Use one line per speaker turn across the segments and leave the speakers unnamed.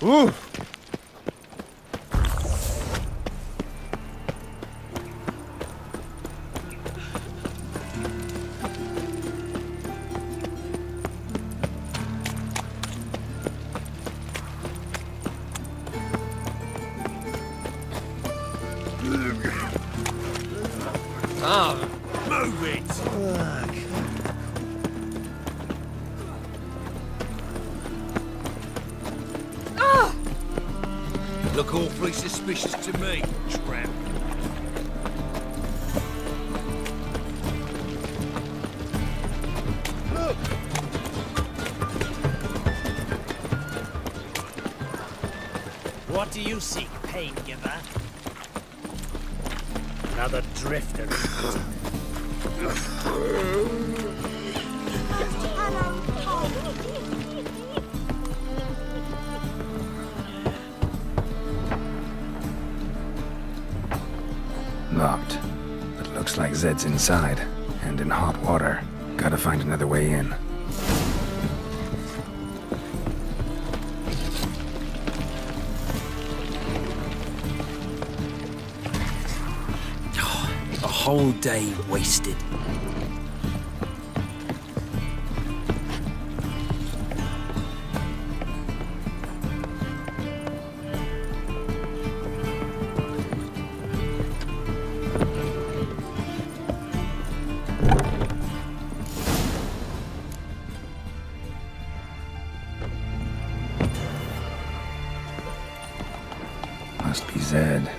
Ooh.
Move it! Look awfully suspicious to me, tramp. Look!
What do you seek, pain giver? Another drifter.
Locked. But looks like Zed's inside, and in hot water. Gotta find another way in.
A whole day wasted.
Must be Zed.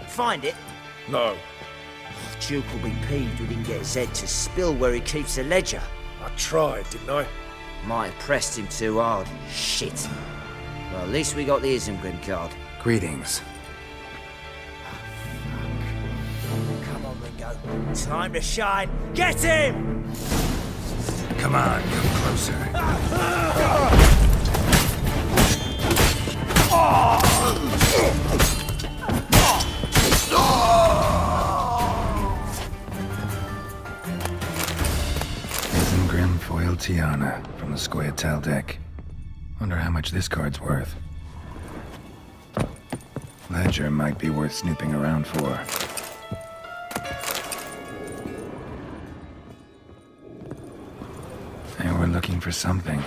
Find it?
No.
Duke will be peeved we didn't get Zed to spill where he keeps the ledger.
I tried, didn't I?
Might have pressed him too hard. Shit. Well, at least we got the Isengrim card.
Greetings.
Come on, Ringo. Time to shine. Get him!
Come on, come closer. Isengrim foil Tiana from the Scoia'tael deck. Wonder how much this card's worth. Ledger might be worth snooping around for. And we're looking for something.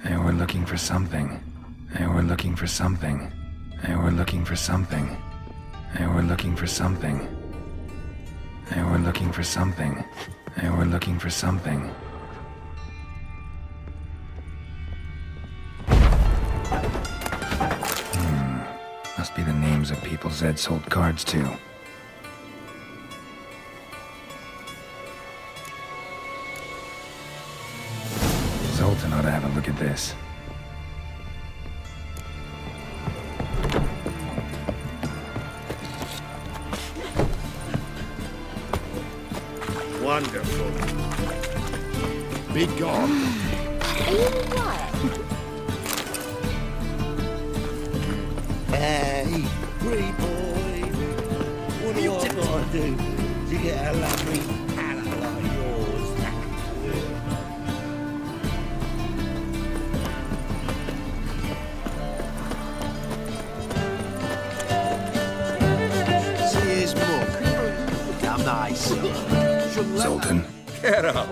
And we're looking for something. And we're looking for something. And we're looking for something. And we're looking for something. And we're looking for something. And we're looking for something. Must be the names of people Zed sold cards to. Zoltan ought to have a look at this.
Wonderful. Be gone.
Are you quiet?
Hey, pretty boy. What do I gotta do to get a lovely palace like yours?
See his mug. Damn nice.
Zoltan,
Get out.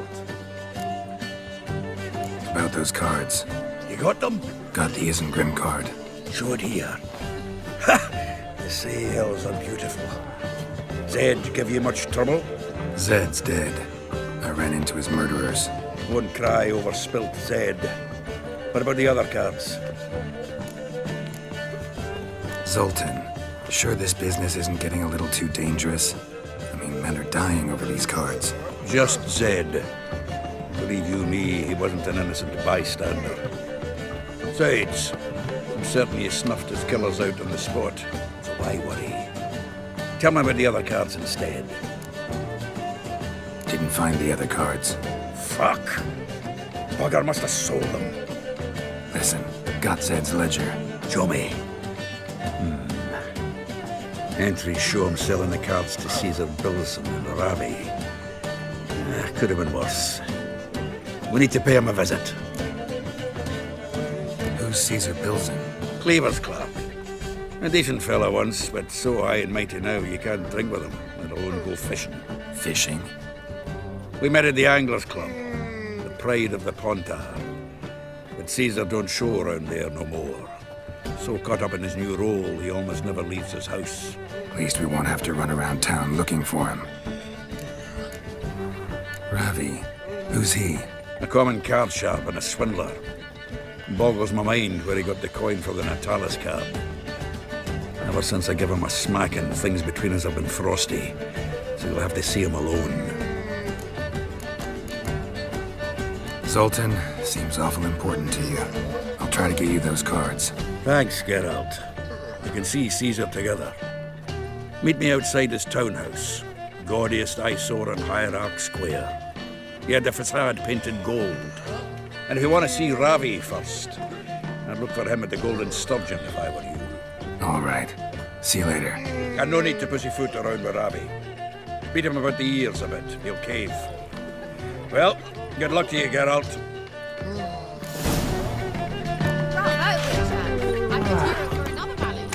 about those cards.
You got them?
Got the Isengrim card.
Show it here. Ha! The sails are beautiful. Zed give you much trouble?
Zed's dead. I ran into his murderers.
Won't cry over spilt Zed. What about the other cards?
Zoltan, sure this business isn't getting a little too dangerous? I mean, men are dying over these cards.
Just Zed. Believe you me, he wasn't an innocent bystander. Besides, I'm certain he snuffed his killers out on the spot. So why worry? Tell me about the other cards instead.
Didn't find the other cards.
Fuck! Bugger must have sold them.
Gottsed's ledger.
Show me. Entries show him selling the cards to Caesar Bilson and Ravi. Could have been worse. We need to pay him a visit.
Who's Caesar Bilson?
Cleaver's clerk. A decent fellow once, but so high and mighty now you can't drink with him, let alone go fishing.
Fishing?
We met at the Anglers Club, the pride of the Pontar. But Caesar don't show around there no more. So caught up in his new role, he almost never leaves his house.
At least we won't have to run around town looking for him. Ravi, who's he?
A common card sharp and a swindler. Boggles my mind where he got the coin for the Natalis card. Ever since I gave him a smacking, things between us have been frosty. So you'll have to see him alone.
Zoltan seems awful important to you. I'll try to get you those cards.
Thanks, Geralt. You can see Caesar together. Meet me outside his townhouse. Gaudiest eyesore on Hierarch Square. He had the facade painted gold. And if you want to see Ravi first, I'd look for him at the Golden Sturgeon if I were you.
All right. See you later.
And no need to pussyfoot around with Ravi. Beat him about the ears a bit. He'll cave. Well, good luck to you, Geralt.
Bravo, Witcher. I could use it for another ballad.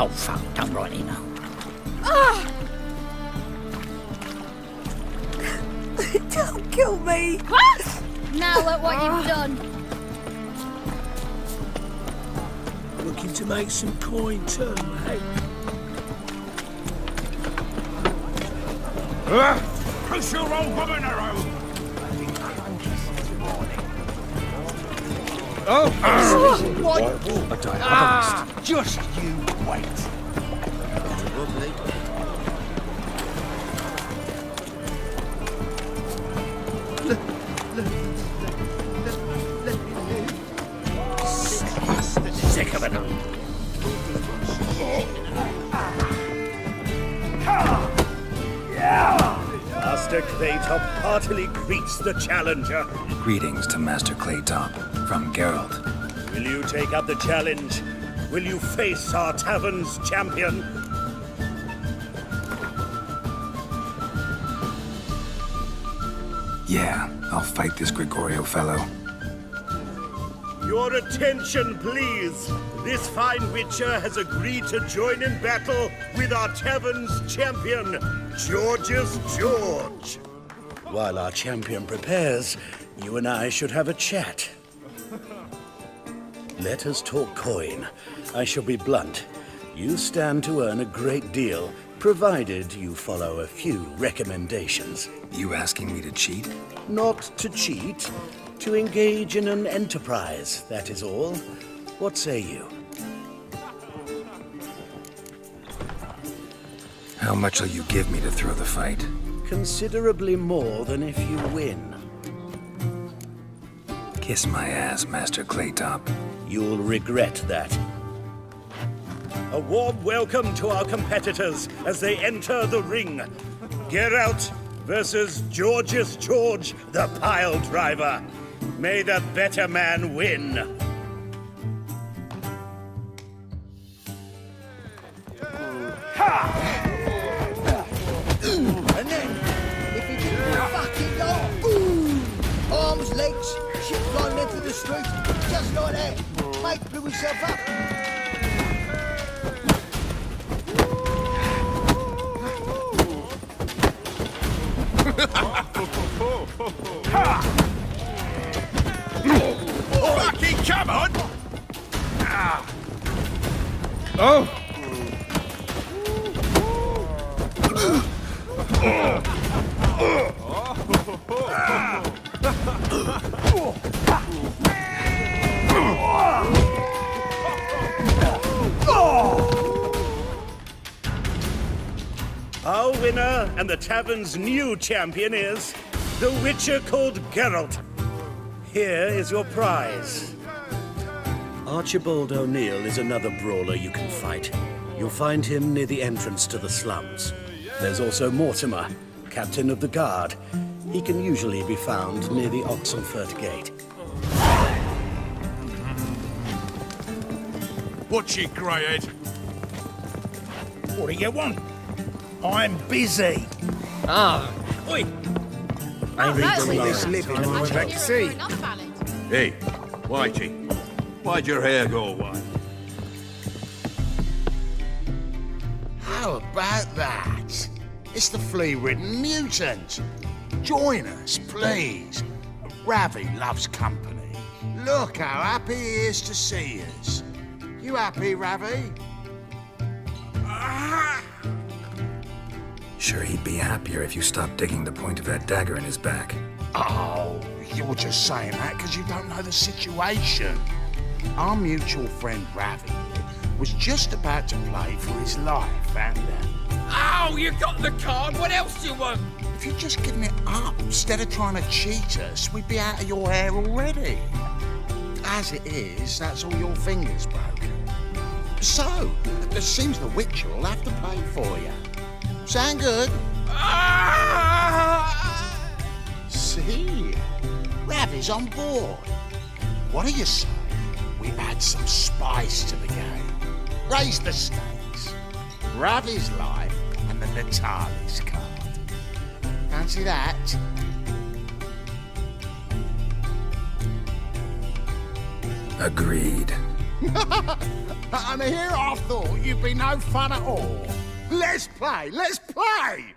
Oh, fuck, don't write it now.
Don't kill me.
Now look what you've done.
Looking to make some coin too, mate.
Push your old woman around!
What? A diabolist. Just you wait.
Sick of it.
Master Claytop heartily greets the challenger.
Greetings to Master Claytop from Geralt.
Will you take up the challenge? Will you face our tavern's champion?
Yeah, I'll fight this Gregorio fellow.
Your attention, please. This fine Witcher has agreed to join in battle with our tavern's champion, George's George. While our champion prepares, you and I should have a chat. Let us talk coin. I shall be blunt. You stand to earn a great deal, provided you follow a few recommendations.
You asking me to cheat?
Not to cheat, to engage in an enterprise, that is all. What say you?
How much will you give me to throw the fight?
Considerably more than if you win.
Kiss my ass, Master Claytop.
You'll regret that. A warm welcome to our competitors as they enter the ring. Geralt versus George's George, the pile driver. May the better man win.
And then, if he didn't fucking go, arms, legs, shit flying into the street, just like that. Mate blew himself up.
Fucking come on!
Our winner and the tavern's new champion is the Witcher called Geralt. Here is your prize. Archibald O'Neill is another brawler you can fight. You'll find him near the entrance to the slums. There's also Mortimer, captain of the guard. He can usually be found near the Oxenford Gate.
What's your greyhead?
What do you want? I'm busy.
Oh, that's
This living
I
and
should
back
hear
to
it
sea.
for another ballad.
Hey, Whitey, why'd your hair go white?
How about that? It's the flea-ridden mutant. Join us, please. Ravi loves company. Look how happy he is to see us. You happy, Ravi?
Sure, he'd be happier if you stopped digging the point of that dagger in his back.
Oh, you're just saying that because you don't know the situation. Our mutual friend Ravi was just about to play for his life, and
Oh, you got the card. What else do you want?
if you'd just given it up instead of trying to cheat us, we'd be out of your hair already. As it is, that's all your fingers broken. So, it seems the Witcher will have to pay for you. Sound good? See? Ravi's on board. What do you say? We add some spice to the game. Raise the stakes. Ravi's life and the Natalis card. Fancy that?
Agreed.
And here I thought you'd be no fun at all. Let's play! Let's play!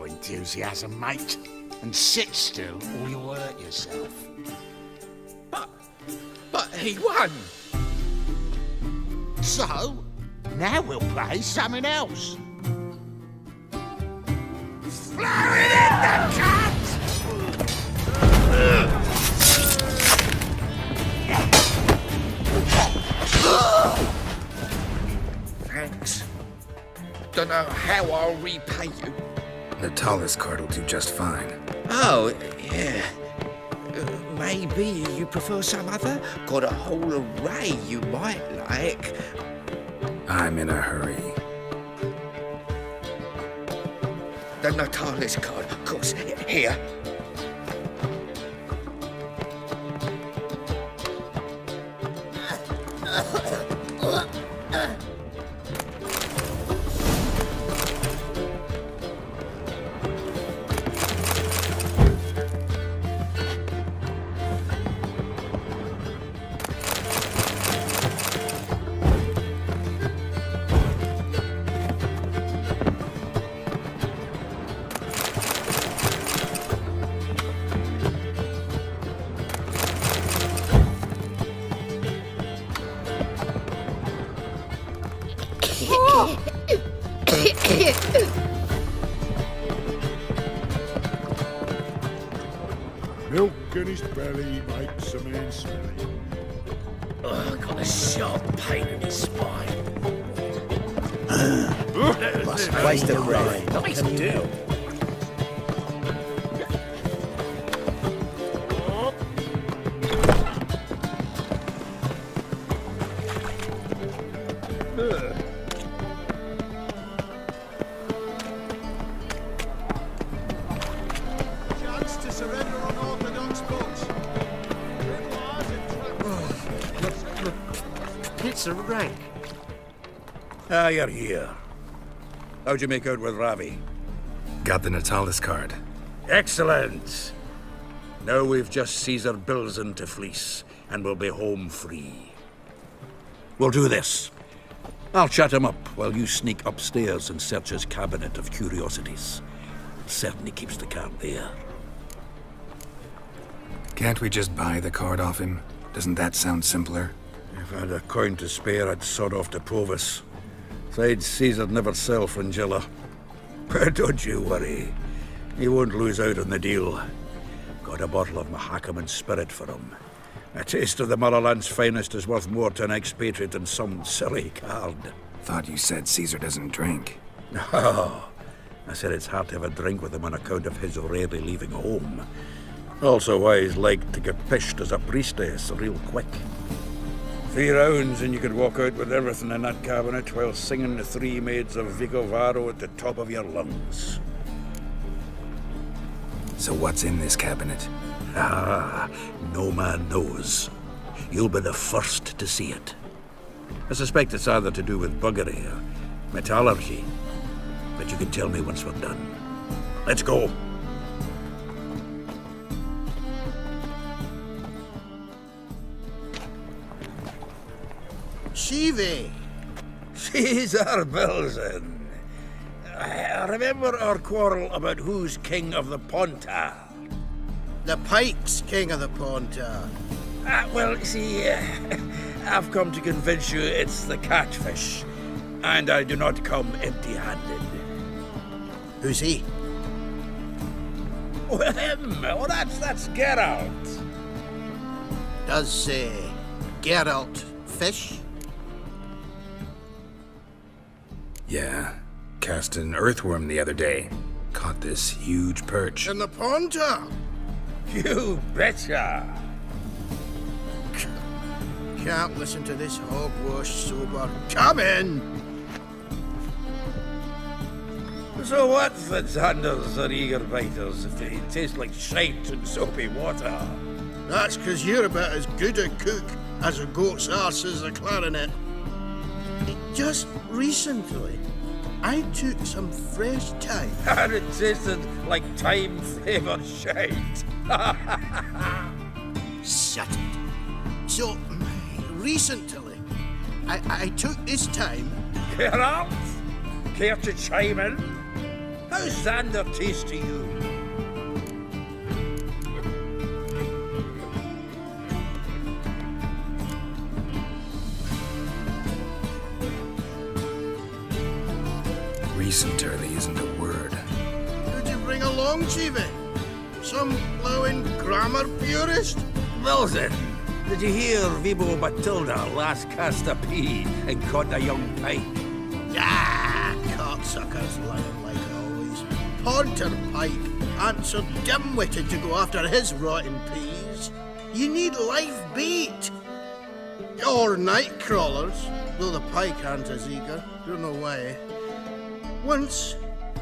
Enthusiasm, mate, and sit still or you'll hurt yourself.
But he won.
So, now we'll play something else.
how I'll repay you.
Natalis card will do just fine.
Oh, yeah. Maybe you prefer some other? Got a whole array you might like.
I'm in a hurry.
The Natalis card, of course. Here.
Milk in his belly makes a man smelly.
Oh, got a sharp pain in his spine.
Waste of breath.
Nice deal.
Chance to surrender unorthodox books.
It's a rank.
Ah, you're here. How'd you make out with Ravi?
Got the Natalis card.
Excellent! Now we've just Caesar Bilzen to fleece, and we'll be home free. We'll do this. I'll chat him up while you sneak upstairs and search his cabinet of curiosities. Certainly keeps the card there.
Can't we just buy the card off him? Doesn't that sound simpler?
If I had a coin to spare, I'd sod off to Provis. Besides, Caesar'd never sell Fringilla. But don't you worry. He won't lose out on the deal. Got a bottle of Mahakaman spirit for him. A taste of the motherland's finest is worth more to an expatriate than some silly card.
Thought you said Caesar doesn't drink.
No. I said it's hard to have a drink with him on account of his rarely leaving home. Also why he's like to get pished as a priestess real quick. 3 rounds and you could walk out with everything in that cabinet while singing the 3 maids of Vicovaro at the top of your lungs.
So what's in this cabinet?
Ah, no man knows. You'll be the first to see it. I suspect it's either to do with buggery or metallurgy. But you can tell me once we're done. Let's go.
Shivi.
Caesar Bilzen. Remember our quarrel about who's king of the Pontar?
The Pike's king of the Pontar.
Well, see, I've come to convince you it's the catfish. And I do not come empty-handed.
Who's he?
Well, him. Oh, that's Geralt.
Does Geralt fish?
Yeah. Cast an earthworm the other day. Caught this huge perch.
In the Pontar?
You betcha.
Can't listen to this hogwash sober. Come in!
So what's the Zanders or eager biters if they taste like shite and soapy water?
That's 'cause you're about as good a cook as a goat's arse is a clarinet. Just recently, I took some fresh time.
And it tasted like thyme-flavoured shite.
Shut it. So, recently, I took this time.
Geralt? Care to chime in? How's Xander taste to you?
Recently isn't a word.
Who'd you bring along, Chiefy? Some blowing grammar purist?
Wilson, did you hear Vibo Matilda last cast a pea and caught a young pike?
Ah, cock's suckers lying like always. Ponter Pike ain't so dim-witted to go after his rotten peas. You need live bait. Or night crawlers, though the pike aren't as eager. Don't know why. Once,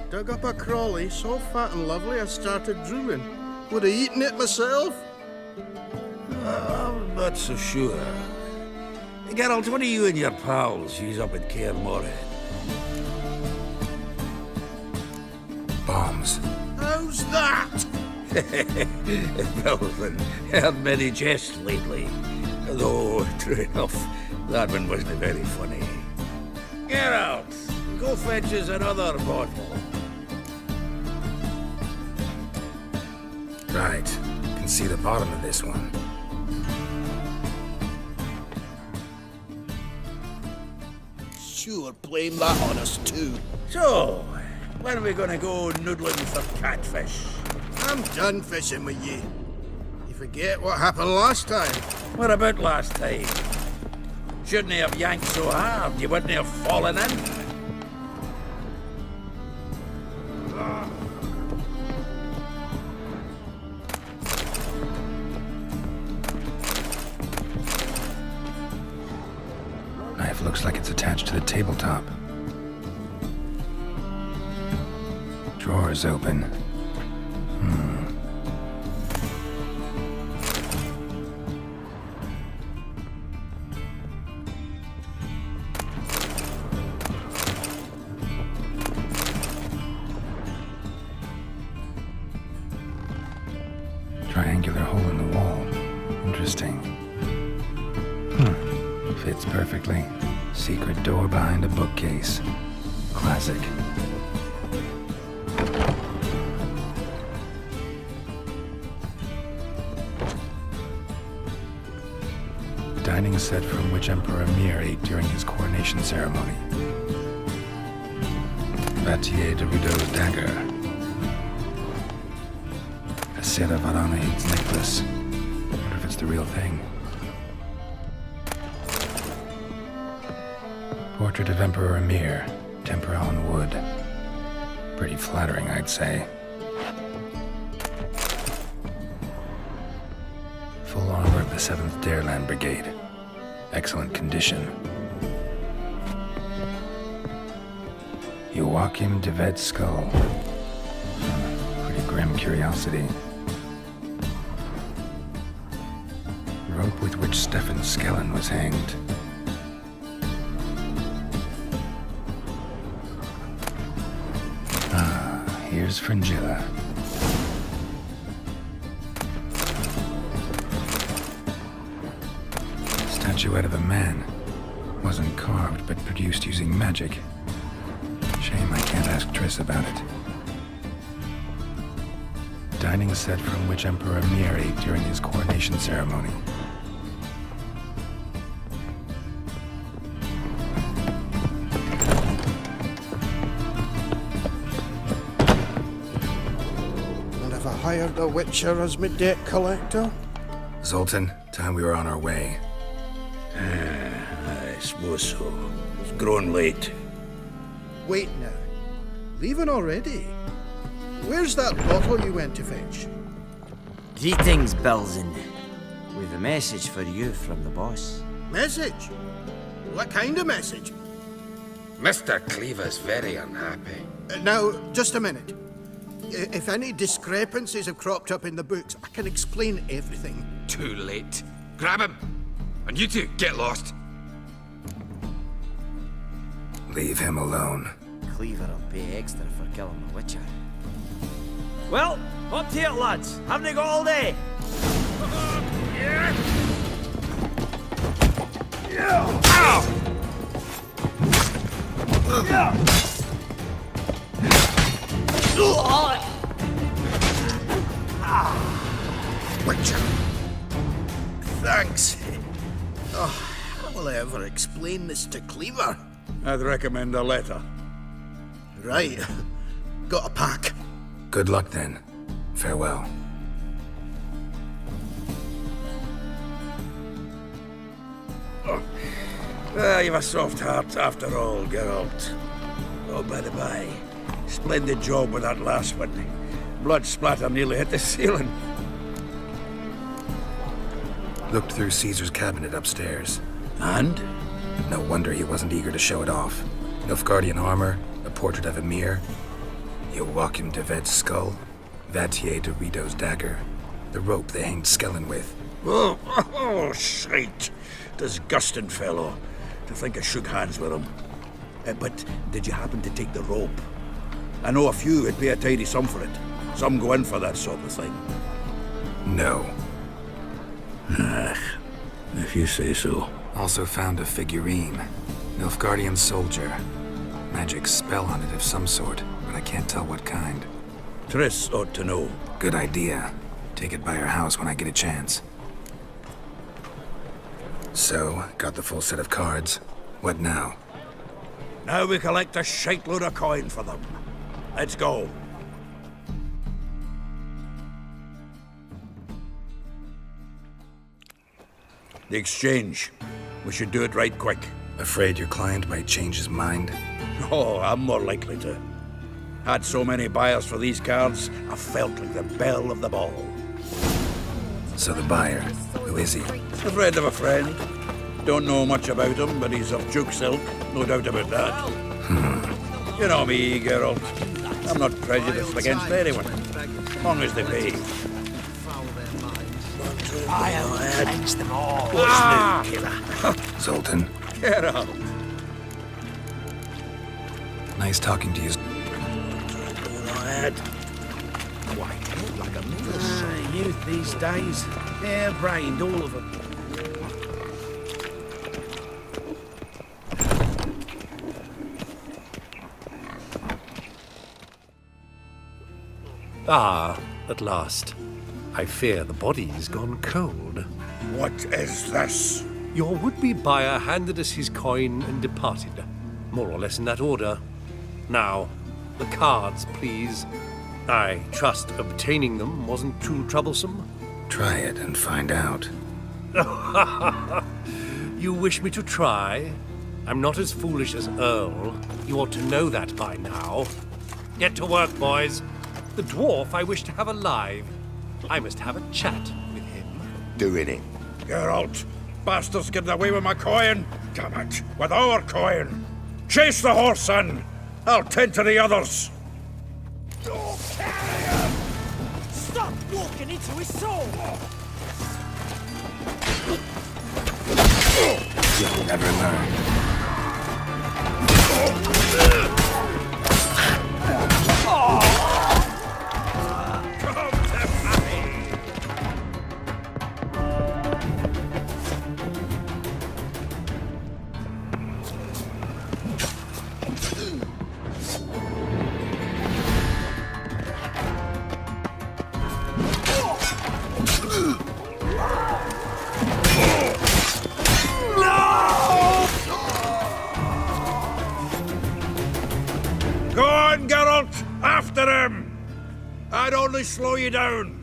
dug up a crawly so fat and lovely I started drooling. Would have eaten it myself.
I'm not so sure. Geralt, what are you and your pals use up at Kaer Morhen?
Bombs.
How's that?
Well, then, heard many jests lately. Though, true enough, that one wasn't very funny. Geralt, go fetch us another bottle.
Right. Can see the bottom of this one.
Sure, blame that on us too.
So, when are we gonna go noodling for catfish?
I'm done fishing with you. You forget what happened last time.
What about last time? Shouldn't he have yanked so hard you wouldn't have fallen in?
Knife looks like it's attached to the tabletop. Drawer's open. Triangular hole in the wall. Interesting. Fits perfectly. Secret door behind a bookcase. Classic. Dining set from which Emperor Mir ate during his coronation ceremony. Batier de Rudeau's dagger. A Sarah Varanaid's necklace. Wonder if it's the real thing. Portrait of Emperor Mir, tempera on wood. Pretty flattering, I'd say. Full armor of the 7th Dareland Brigade. Excellent condition. Joachim de Ved's skull. Pretty grim curiosity. Rope with which Stefan Skellen was hanged. Here's Fringilla. Statuette of a man. Wasn't carved, but produced using magic. Shame I can't ask Triss about it. Dining set from which Emperor Mir ate during his coronation ceremony.
Hired a Witcher as my debt collector?
Zoltan, time we were on our way.
I suppose so. It's grown late.
Wait now. Leaving already? Where's that bottle you went to fetch?
Greetings, Belzen. We've a message for you from the boss.
Message? What kind of message?
Mr. Cleaver's very unhappy.
Now, just a minute. If any discrepancies have cropped up in the books, I can explain everything.
Too late. Grab him! And you two, get lost!
Leave him alone.
Cleaver will pay extra for killing the Witcher. Well, up to it, lads. Haven't they got all day?
Witcher. Thanks. Oh, how will I ever explain this to Cleaver?
I'd recommend a letter.
Right. Got a pack.
Good luck then. Farewell.
You've a soft heart after all, Geralt. Oh, by the by, splendid job with that last one. Blood splatter nearly hit the ceiling.
Looked through Caesar's cabinet upstairs.
And?
No wonder he wasn't eager to show it off. Nilfgaardian armor, a portrait of Emir, Joachim de Ved's skull, Vatier de Rito's dagger, the rope they hanged Skellen with.
Oh, shite. Disgusting fellow. To think I shook hands with him. But did you happen to take the rope? I know a few would pay a tidy sum for it. Some go in for that sort of thing.
No.
If you say so.
Also found a figurine. Nilfgaardian soldier. Magic spell on it of some sort, but I can't tell what kind.
Triss ought to know.
Good idea. Take it by her house when I get a chance. So, got the full set of cards. What now?
Now we collect a shiteload of coin for them. Let's go. The exchange. We should do it right quick.
Afraid your client might change his mind?
Oh, I'm more likely to. Had so many buyers for these cards, I felt like the belle of the ball.
So the buyer, who is he?
A friend of a friend. Don't know much about him, but he's of Duke silk, no doubt about that. You know me, Geralt. I'm not prejudiced against anyone, as long as they pay.
I'll cleanse them all.
Ah!
Zoltan,
Geralt.
nice talking to you.
Lad.
White like a little youth these days. Hair-brained, all of them.
Ah, at last. I fear the body's gone cold.
What is this?
Your would-be buyer handed us his coin and departed. More or less in that order. Now, the cards, please. I trust obtaining them wasn't too troublesome.
Try it and find out.
You wish me to try? I'm not as foolish as Earl. You ought to know that by now. Get to work, boys. The dwarf I wish to have alive. I must have a chat with him.
Doing it.
Geralt, bastards getting away with my coin. Damn it, with our coin. Chase the horse, son. I'll tend to the others.
Stop walking into his soul!
You'll never learn.
Go on, Geralt! After him! I'd only slow you down.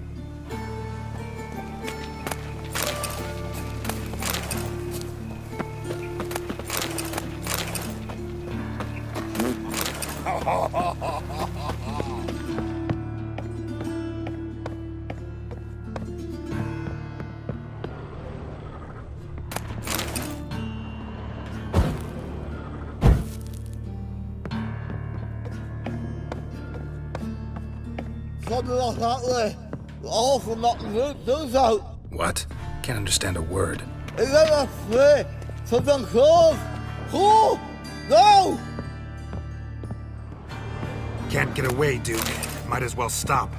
Something like that way. All from knocking those out.
What? Can't understand a word.
Is that a flea? Something close. Oh! No!
Can't get away, Duke. Might as well stop.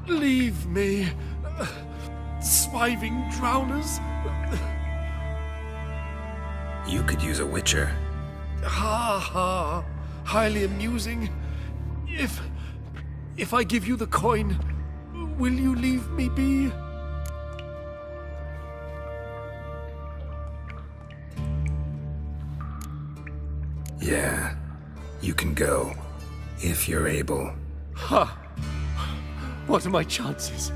Leave me. Swiving drowners.
You could use a Witcher.
Ha ha. Highly amusing. If I give you the coin, will you leave me be?
Yeah, you can go. If you're able.
Ha! What are my chances?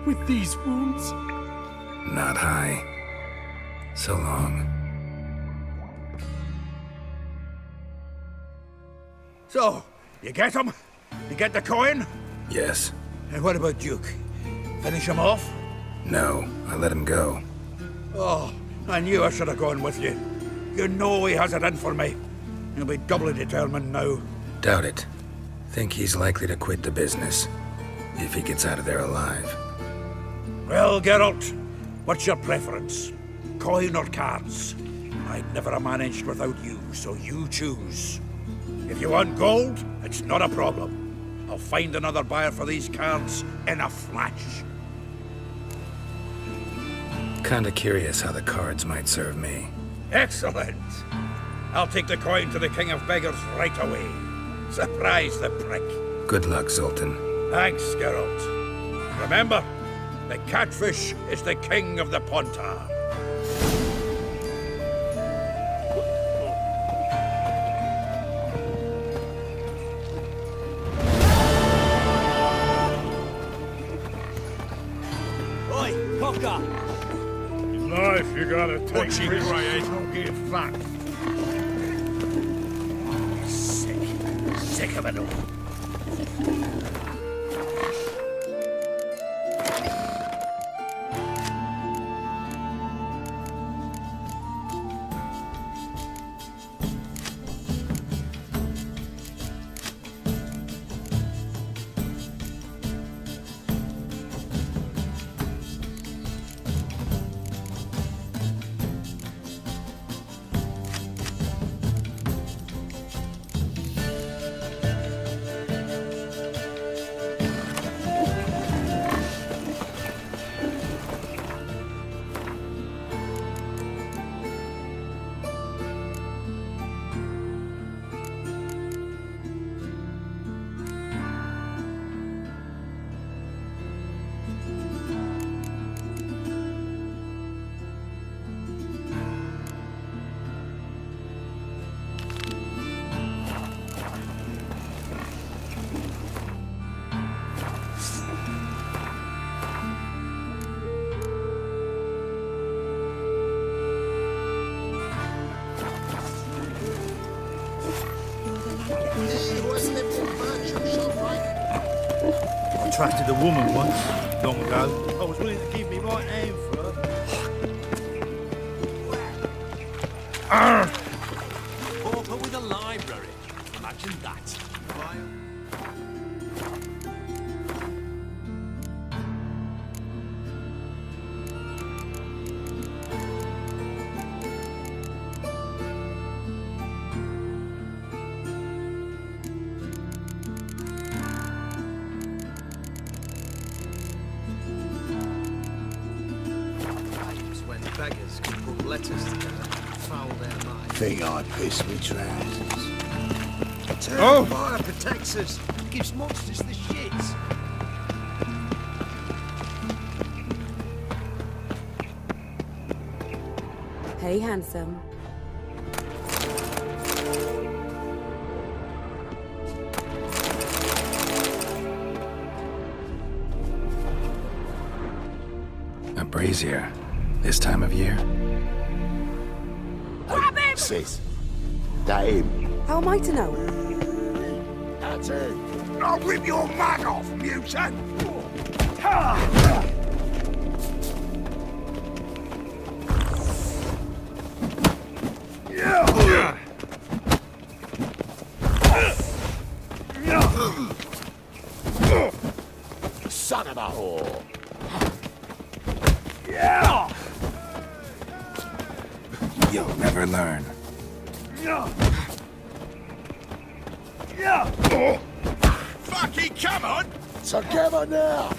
With these wounds?
Not high. So long.
So, you get him? You get the coin?
Yes.
And what about Duke? Finish him off?
No, I let him go.
Oh, I knew I should have gone with you. You know he has it in for me. He'll be doubly determined now.
Doubt it. Think he's likely to quit the business. If he gets out of there alive.
Well, Geralt, what's your preference? Coin or cards? I'd never have managed without you, so you choose. If you want gold, it's not a problem. I'll find another buyer for these cards in a flash.
Kinda curious how the cards might serve me.
Excellent! I'll take the coin to the King of Beggars right away. Surprise the prick.
Good luck, Zoltan.
Thanks, Geralt. Remember, the catfish is the king of the Pontar.
Oi, Cocker!
Life you gotta take
Watch him,
risks.
Grey.
Don't give fat.
Sick of it all.
I trusted a woman once, long ago. I was willing to give me right hand for her.
Pauper with a library. Imagine that.
When beggars can put letters together, foul their minds.
Think I piss me trousers.
Eternal fire protects us, gives monsters the shits.
Hey, handsome.
A brazier. This time of year?
Grab him!
Sis, that him?
How am I to know?
That's it. I'll rip your mug off, mutant! Son of a whore!
You'll never learn.
Fucking come on! Together now!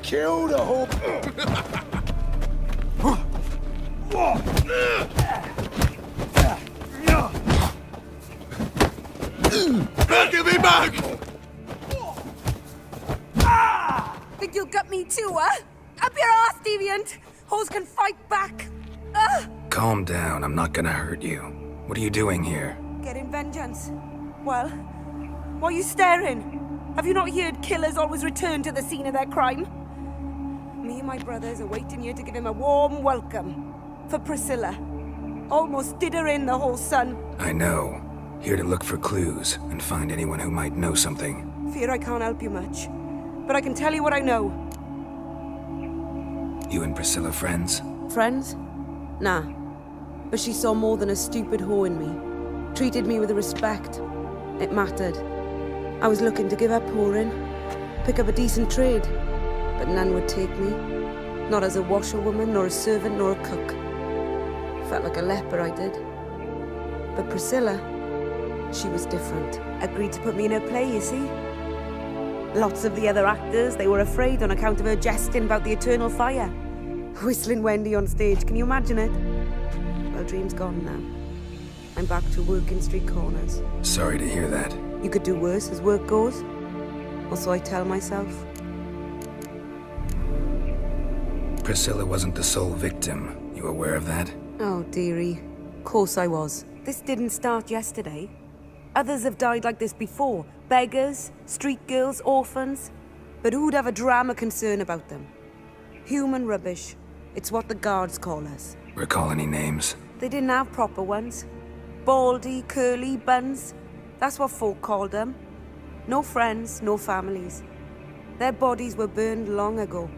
Kill the whole...
Give me back!
Think you'll gut me too, huh? Up your ass, deviant! Hoes can fight back!
Calm down, I'm not gonna hurt you. What are you doing here?
Getting vengeance. Well, why are you staring? Have you not heard killers always return to the scene of their crime? Me and my brothers are waiting here to give him a warm welcome. For Priscilla. Almost did her in, the whole son.
I know. Here to look for clues and find anyone who might know something.
Fear I can't help you much. But I can tell you what I know.
You and Priscilla friends?
Friends? Nah. But she saw more than a stupid whore in me. Treated me with respect. It mattered. I was looking to give her pouring. Pick up a decent trade. But none would take me. Not as a washerwoman, nor a servant, nor a cook. Felt like a leper, I did. But Priscilla, she was different. Agreed to put me in her play, you see. Lots of the other actors, they were afraid on account of her jesting about the eternal fire. Whistling Wendy on stage, can you imagine it? Well, dream's gone now. I'm back to working street corners.
Sorry to hear that.
You could do worse as work goes. Or so I tell myself.
Priscilla wasn't the sole victim. You aware of that?
Oh, dearie. Course I was. This didn't start yesterday. Others have died like this before. Beggars, street girls, orphans. But who'd have a drama concern about them? Human rubbish. It's what the guards call us.
Recall any names?
They didn't have proper ones. Baldy, curly, buns. That's what folk called them. No friends, no families. Their bodies were burned long ago.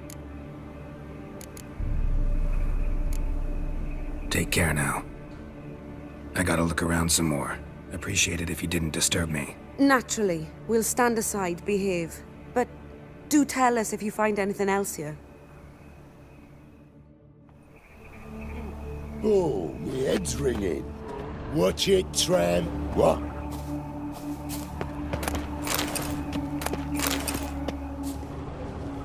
Take care now. I gotta look around some more. Appreciate it if you didn't disturb me.
Naturally. We'll stand aside, behave. But do tell us if you find anything else here.
Oh, my head's ringing. Watch it, tramp. What?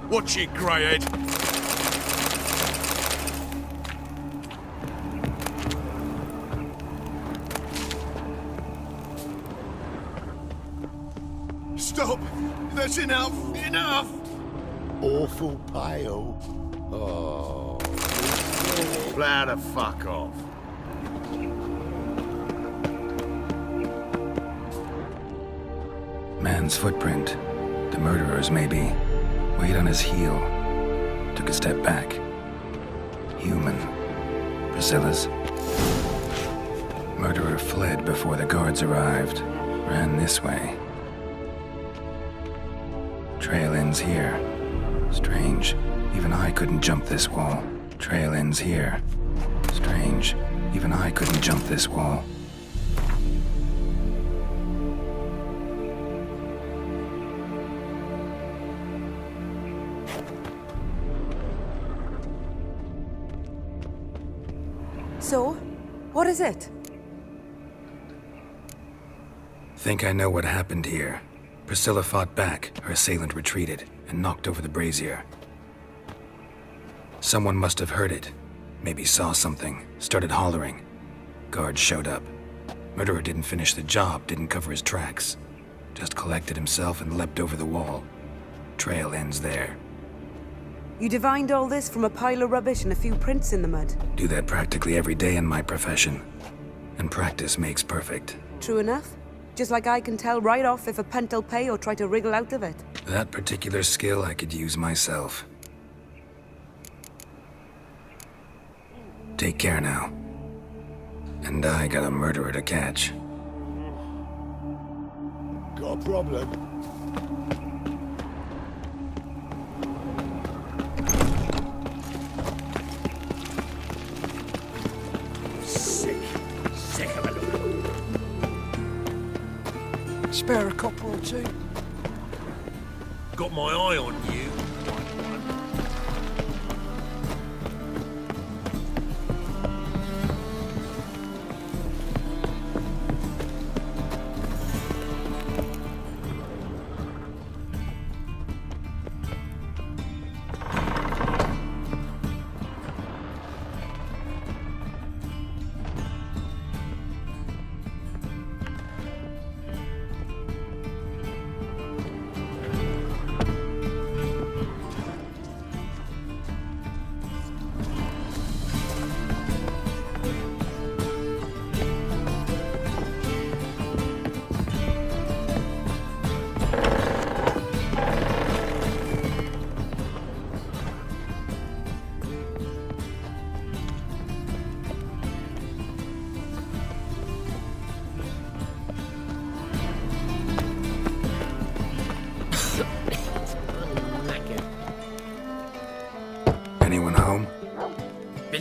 Watch it, greyhead. Stop! That's enough! Enough!
Awful pale. Oh.
Plow the fuck off.
Man's footprint. The murderer's, maybe. Weight on his heel. Took a step back. Human. Priscilla's. Murderer fled before the guards arrived. Ran this way. Trail ends here. Strange. Even I couldn't jump this wall. Trail ends here. Strange. Even I couldn't jump this wall.
So, what is it?
Think I know what happened here. Priscilla fought back, her assailant retreated, and knocked over the brazier. Someone must have heard it. Maybe saw something, started hollering. Guards showed up. Murderer didn't finish the job, didn't cover his tracks. Just collected himself and leapt over the wall. Trail ends there.
You divined all this from a pile of rubbish and a few prints in the mud.
Do that practically every day in my profession. And practice makes perfect.
True enough. Just like I can tell right off if a punt'll pay or try to wriggle out of it.
That particular skill I could use myself. Take care now. And I got a murderer to catch.
Got a problem?
Sick of it.
Spare a copper or two?
Got my eye on you.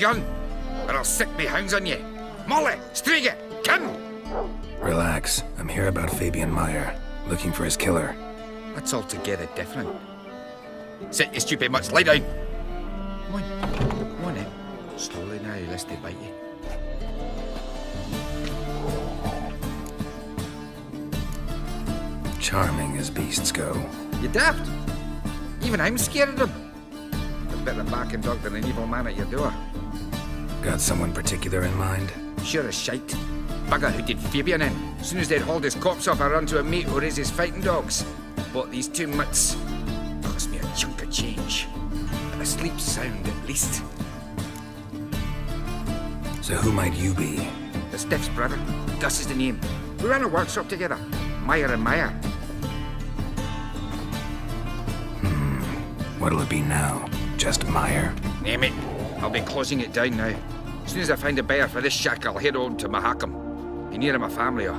gun, or I'll sick me hounds on you. Molly, Striga, come!
Relax. I'm here about Fabian Meyer, looking for his killer.
That's altogether different. Sit, you stupid mutts, lie down. Come on in. Slowly now, lest they bite you.
Charming as beasts go.
You daft? Even I'm scared of them. A better barking dog than an evil man at your door.
Got someone particular in mind?
Sure as shite. Bugger who did Fabian in. As soon as they'd hauled his corpse off, I run to a mate who raises fighting dogs. Bought these 2 mutts. Cost me a chunk of change. But I sleep sound at least.
So who might you be?
The Stiff's brother. Gus is the name. We ran a workshop together. Meyer and Meyer.
What'll it be now? Just Meyer?
Name it. I'll be closing it down now. As soon as I find a buyer for this shack, I'll head on to Mahakam. Be near my family or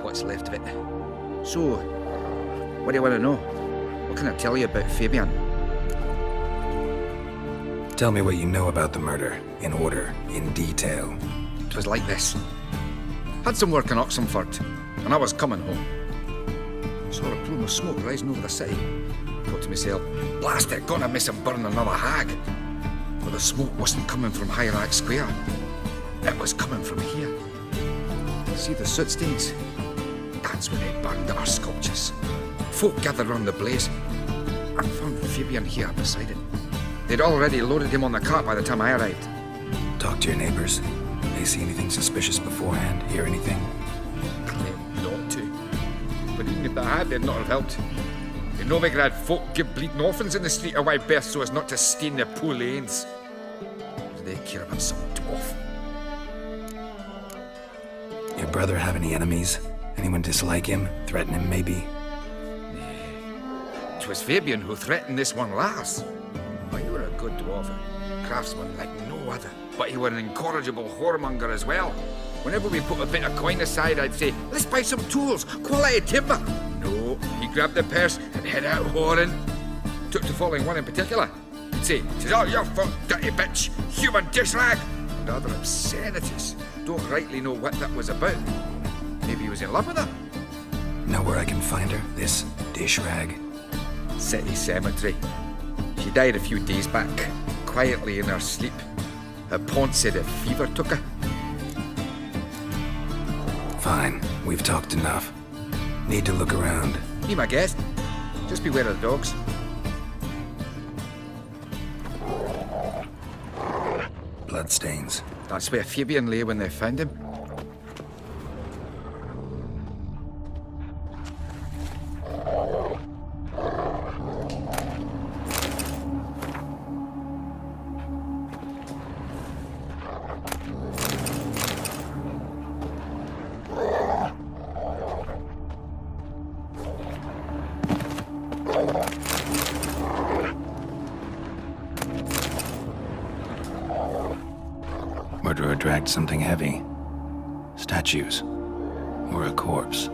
what's left of it. So, what do you want to know? What can I tell you about Fabian?
Tell me what you know about the murder, in order, in detail.
'Twas like this. Had some work in Oxenford, and I was coming home. Saw a plume of smoke rising over the city. Thought to myself, blast it, gonna miss him burn another hag. But the smoke wasn't coming from Hierarch Square. It was coming from here. See the soot stains? That's where they burned our sculptures. Folk gathered round the blaze. I found Fabian here beside it. They'd already loaded him on the cart by the time I arrived.
Talk to your neighbors. They see anything suspicious beforehand? Hear anything?
Claimed not to. But even if they had, they'd not have helped. In Novigrad, folk give bleeding orphans in the street a wide berth so as not to stain their poor lanes. Do they care about some dwarf?
Your brother have any enemies? Anyone dislike him? Threaten him, maybe?
'Twas Fabian who threatened this one last. But you were a good dwarf, a craftsman like no other. But you were an incorrigible whoremonger as well. Whenever we put a bit of coin aside, I'd say, let's buy some tools, quality timber. No, he grabbed the purse and head out whoring. Took to following one in particular. He'd say, 'tis all your fault, dirty bitch, human dishrag, and other obscenities. Don't rightly know what that was about. Maybe he was in love with her.
Know where I can find her? This dish rag?
City cemetery. She died a few days back, quietly in her sleep. Her pawn said a fever took her.
Fine, we've talked enough. Need to look around.
Be my guest. Just beware of the dogs.
Bloodstains.
That's where Fabian lay when they found him.
Murderer dragged something heavy. Statues. Or a corpse.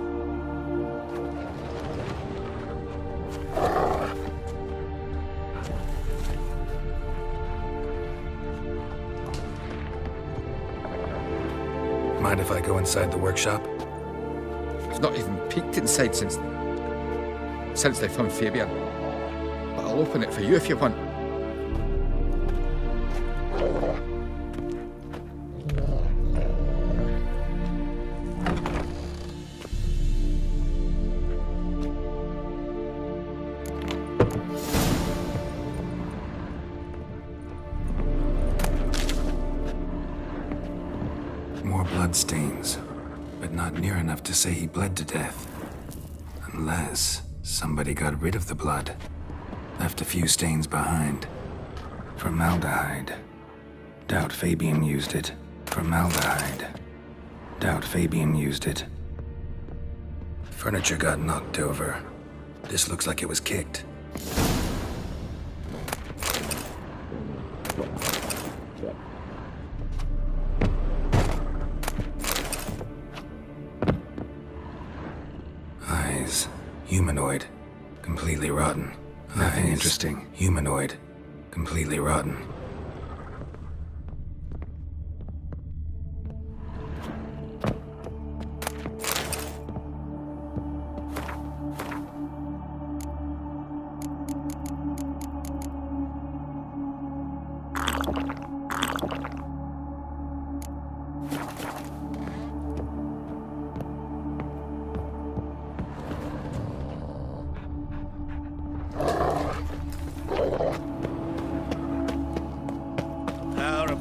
Mind if I go inside the workshop?
I've not even peeked inside since they found Fabian. But I'll open it for you if you want.
More bloodstains, but not near enough to say he bled to death. Unless somebody got rid of the blood. Left a few stains behind. Formaldehyde. Doubt Fabian used it. Formaldehyde. Doubt Fabian used it. Furniture got knocked over. This looks like it was kicked. Eyes. Humanoid. Completely rotten. Nothing interesting. Humanoid. Completely rotten.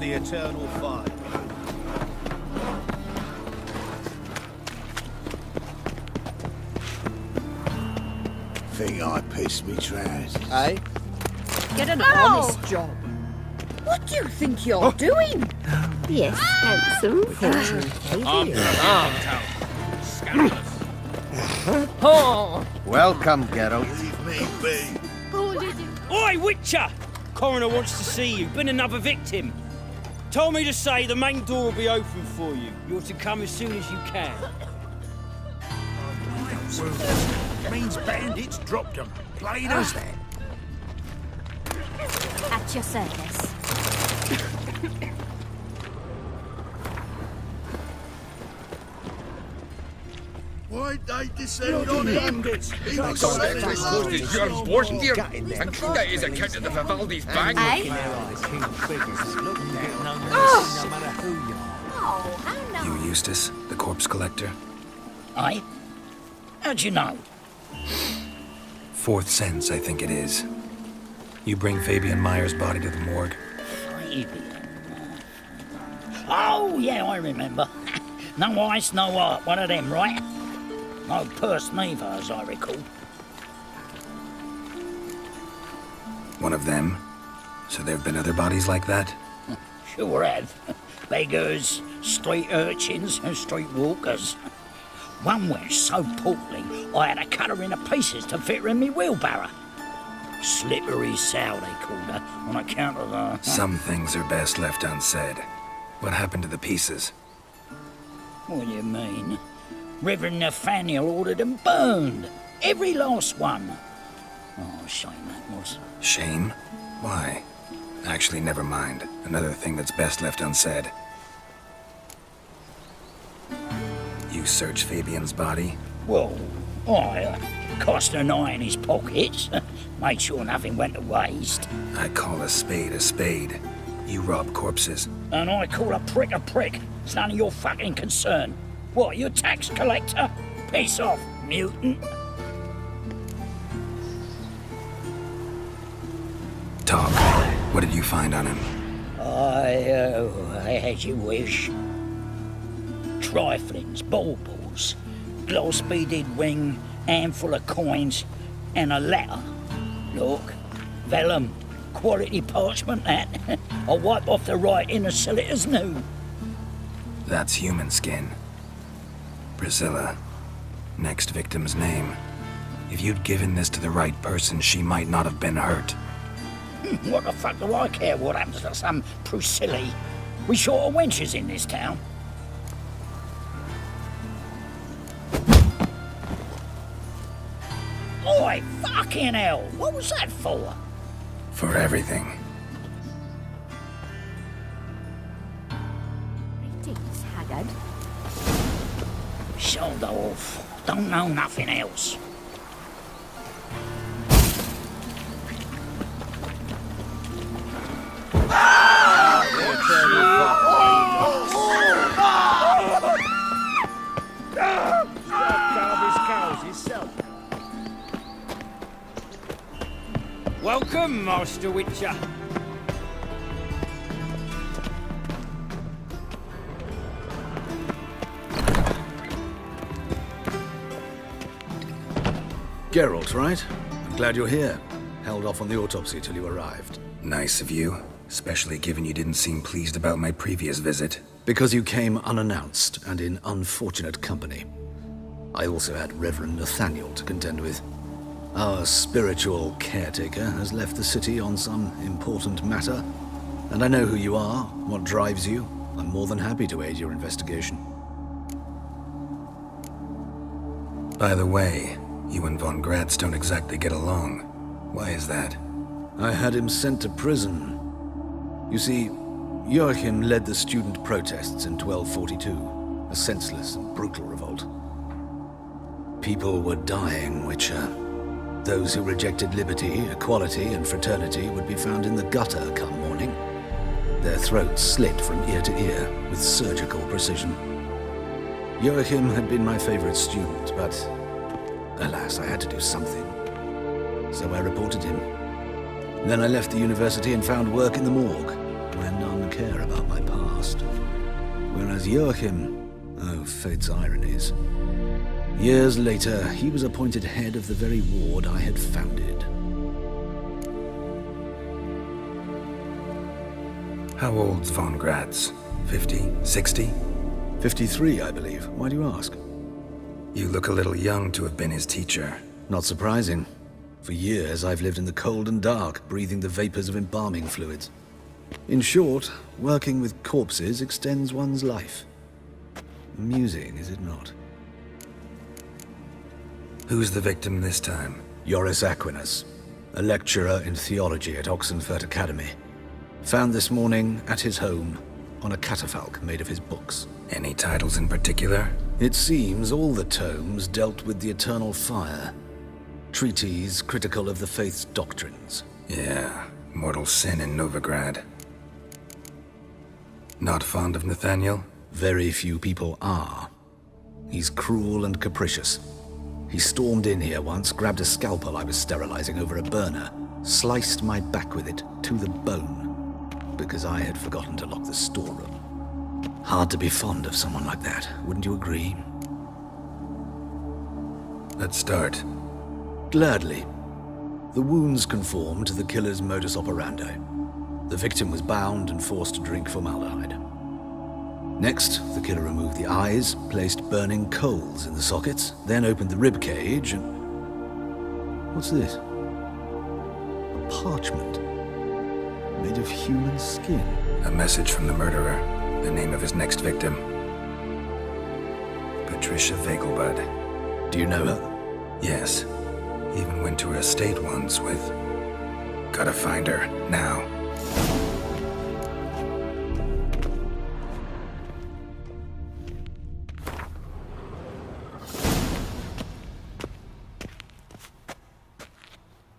the eternal fire.
Think I pissed me trousers.
Eh?
Get an honest job. What do you think you're doing?
Yes, handsome.
Welcome, Geralt.
Leave me be.
Oi, Witcher! Coroner wants to see you. Been another victim. Told me to say the main door will be open for you. You're to come as soon as you can.
Means bandits dropped them. Played us then.
At your service.
Why'd they descend on him? He was selling
And that is account of the Vivaldi's bag.
You, Eustace, the corpse collector?
Aye? How'd you know?
Fourth sense, I think it is. You bring Fabian Meyer's body to the morgue.
Oh, yeah, I remember. No ice, no art, one of them, right? No purse neither, as I recall.
One of them? So there have been other bodies like that?
Sure have. Beggars, street urchins, and street walkers. One went so portly, I had to cut her into pieces to fit her in me wheelbarrow. Slippery sow, they called her, on account of her...
Some things are best left unsaid. What happened to the pieces?
What do you mean? Reverend Nathaniel ordered them burned. Every last one. Oh, shame that was.
Shame? Why? Actually, never mind. Another thing that's best left unsaid. You search Fabian's body?
Well, I cast an eye in his pockets. Made sure nothing went to waste.
I call a spade a spade. You rob corpses.
And I call a prick a prick. It's none of your fucking concern. What, you tax collector? Piss off, mutant.
Talk. What did you find on him?
I as you wish. Triflings, baubles, gloss-beaded ring, handful of coins, and a letter. Look, vellum, quality parchment, that. I'll wipe off the writing and sell it as new.
That's human skin. Priscilla. Next victim's name. If you'd given this to the right person, she might not have been hurt.
What the fuck do I care what happens to some Priscilla? We short of wenches in this town. Oi, fucking hell! What was that for?
For everything.
Greetings, Haggard.
Sold off. Don't know nothing else.
Welcome, Master Witcher.
Geralt, right? I'm glad you're here. Held off on the autopsy till you arrived.
Nice of you, especially given you didn't seem pleased about my previous visit.
Because you came unannounced and in unfortunate company. I also had Reverend Nathaniel to contend with. Our spiritual caretaker has left the city on some important matter, and I know who you are, what drives you. I'm more than happy to aid your investigation.
By the way, you and von Gratz don't exactly get along. Why is that?
I had him sent to prison. You see, Joachim led the student protests in 1242, a senseless and brutal revolt. People were dying, Witcher. Those who rejected liberty, equality, and fraternity would be found in the gutter come morning. Their throats slit from ear to ear with surgical precision. Joachim had been my favorite student, but alas, I had to do something. So I reported him. Then I left the university and found work in the morgue, when our
didn't care about my past. Whereas Joachim, oh, fate's ironies. Years later, he was appointed head of the very ward I had founded.
How old's von Graz? 50? 60?
53, I believe. Why do you ask?
You look a little young to have been his teacher.
Not surprising. For years, I've lived in the cold and dark, breathing the vapors of embalming fluids. In short, working with corpses extends one's life. Amusing, is it not?
Who's the victim this time?
Joris Aquinas, a lecturer in theology at Oxenfurt Academy. Found this morning at his home on a catafalque made of his books.
Any titles in particular?
It seems all the tomes dealt with the eternal fire. Treatises critical of the faith's doctrines.
Yeah, mortal sin in Novigrad. Not fond of Nathaniel?
Very few people are. He's cruel and capricious. He stormed in here once, grabbed a scalpel I was sterilizing over a burner, sliced my back with it to the bone, because I had forgotten to lock the storeroom. Hard to be fond of someone like that, wouldn't you agree?
Let's start.
Gladly. The wounds conform to the killer's modus operandi. The victim was bound and forced to drink formaldehyde. Next, the killer removed the eyes, placed burning coals in the sockets, then opened the rib cage and... What's this? A parchment. Made of human skin.
A message from the murderer. The name of his next victim. Patricia Vegelbud.
Do you know her?
Yes. Even went to her estate once with... Gotta find her, now.